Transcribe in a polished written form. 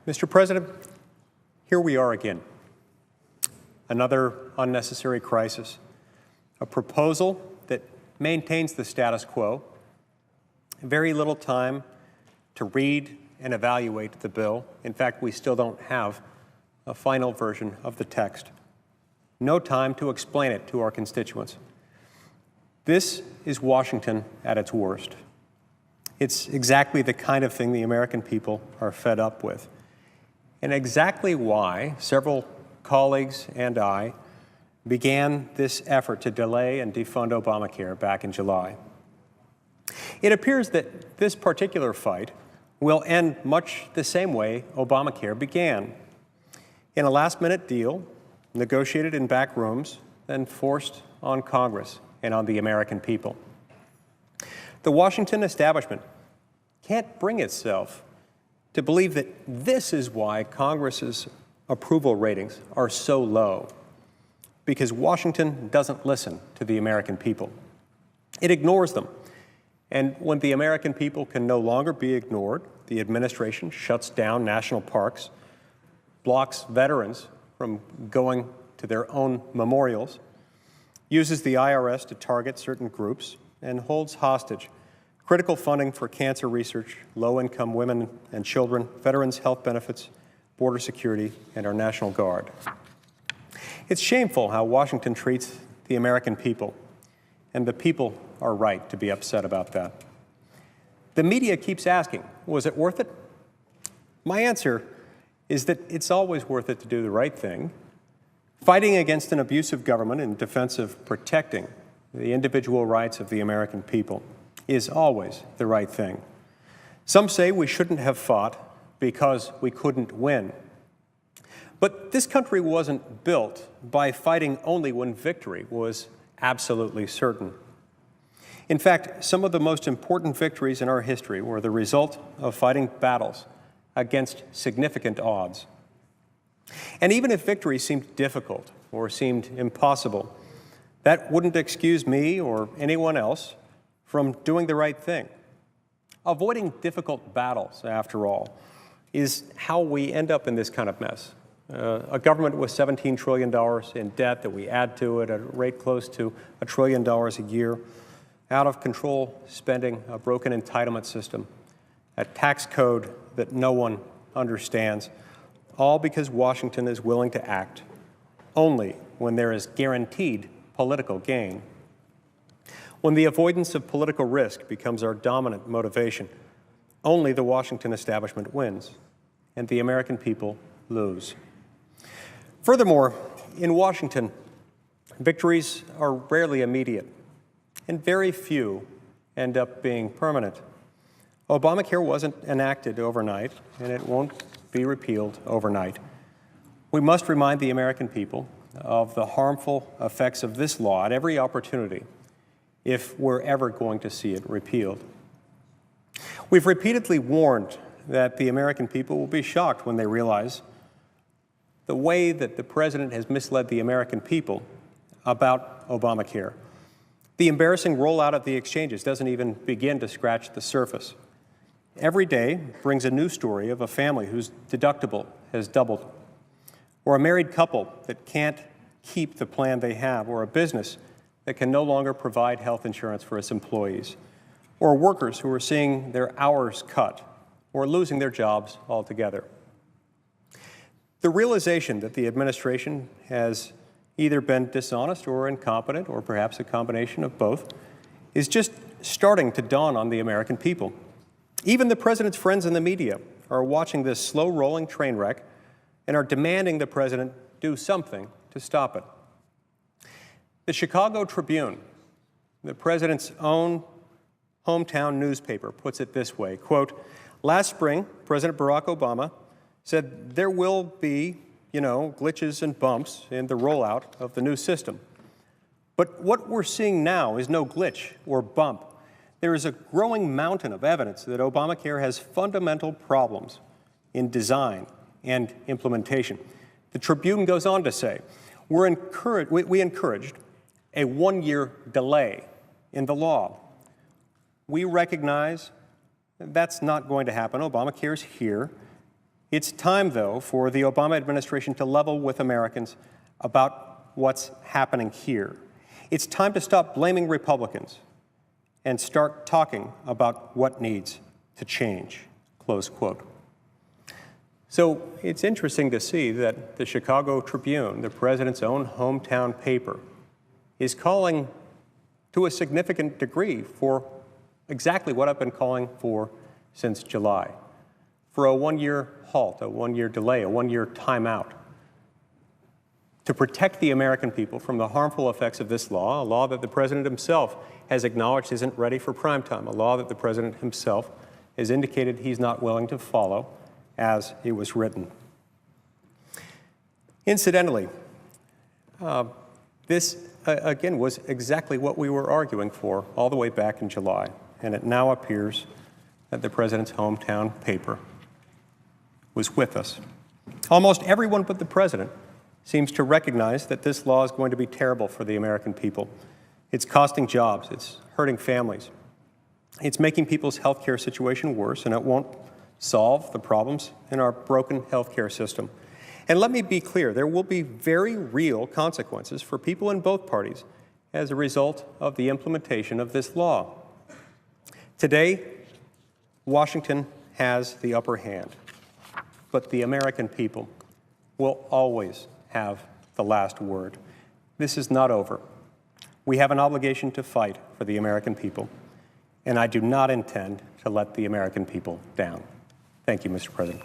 Mr. President, here we are again. Another unnecessary crisis. A proposal that maintains the status quo. Very little time to read and evaluate the bill. In fact, we still don't have a final version of the text. No time to explain it to our constituents. This is Washington at its worst. It's exactly the kind of thing the American people are fed up with, and exactly why several colleagues and I began this effort to delay and defund Obamacare back in July. It appears that this particular fight will end much the same way Obamacare began, in a last-minute deal negotiated in back rooms, then forced on Congress and on the American people. The Washington establishment can't bring itself to believe that this is why Congress's approval ratings are so low, because Washington doesn't listen to the American people. It ignores them. And when the American people can no longer be ignored, the administration shuts down national parks, blocks veterans from going to their own memorials, uses the IRS to target certain groups, and holds hostage critical funding for cancer research, low-income women and children, veterans' health benefits, border security, and our National Guard. It's shameful how Washington treats the American people, and the people are right to be upset about that. The media keeps asking, was it worth it? My answer is that it's always worth it to do the right thing. Fighting against an abusive government in defense of protecting the individual rights of the American people is always the right thing. Some say we shouldn't have fought because we couldn't win. But this country wasn't built by fighting only when victory was absolutely certain. In fact, some of the most important victories in our history were the result of fighting battles against significant odds. And even if victory seemed difficult or seemed impossible, that wouldn't excuse me or anyone else from doing the right thing. Avoiding difficult battles, after all, is how we end up in this kind of mess. A government with $17 trillion in debt that we add to it at a rate close to $1 trillion a year, out of control spending, a broken entitlement system, a tax code that no one understands, all because Washington is willing to act only when there is guaranteed political gain. When the avoidance of political risk becomes our dominant motivation, only the Washington establishment wins, and the American people lose. Furthermore, in Washington, victories are rarely immediate, and very few end up being permanent. Obamacare wasn't enacted overnight, and it won't be repealed overnight. We must remind the American people of the harmful effects of this law at every opportunity if we're ever going to see it repealed. We've repeatedly warned that the American people will be shocked when they realize the way that the president has misled the American people about Obamacare. The embarrassing rollout of the exchanges doesn't even begin to scratch the surface. Every day brings a new story of a family whose deductible has doubled, or a married couple that can't keep the plan they have, or a business that can no longer provide health insurance for its employees, or workers who are seeing their hours cut or losing their jobs altogether. The realization that the administration has either been dishonest or incompetent, or perhaps a combination of both, is just starting to dawn on the American people. Even the president's friends in the media are watching this slow-rolling train wreck and are demanding the president do something to stop it. The Chicago Tribune, the president's own hometown newspaper, puts it this way, quote, "Last spring, President Barack Obama said there will be, glitches and bumps in the rollout of the new system. But what we're seeing now is no glitch or bump. There is a growing mountain of evidence that Obamacare has fundamental problems in design and implementation." The Tribune goes on to say, we encouraged a one-year delay in the law. We recognize that's not going to happen. Obamacare's here, It's time, though, for the Obama administration to level with Americans about what's happening here. It's time to stop blaming Republicans and start talking about what needs to change, close quote. So it's interesting to see that the Chicago Tribune, the president's own hometown paper, is calling to a significant degree for exactly what I've been calling for since July, for a one-year halt, a one-year delay, a one-year timeout, to protect the American people from the harmful effects of this law, a law that the president himself has acknowledged isn't ready for prime time, a law that the president himself has indicated he's not willing to follow as it was written. Incidentally, this, again, was exactly what we were arguing for all the way back in July, and it now appears that the president's hometown paper was with us. Almost everyone but the president seems to recognize that this law is going to be terrible for the American people. It's costing jobs, it's hurting families, it's making people's health care situation worse, and it won't solve the problems in our broken health care system. And let me be clear, there will be very real consequences for people in both parties as a result of the implementation of this law. Today, Washington has the upper hand, but the American people will always have the last word. This is not over. We have an obligation to fight for the American people, and I do not intend to let the American people down. Thank you, Mr. President.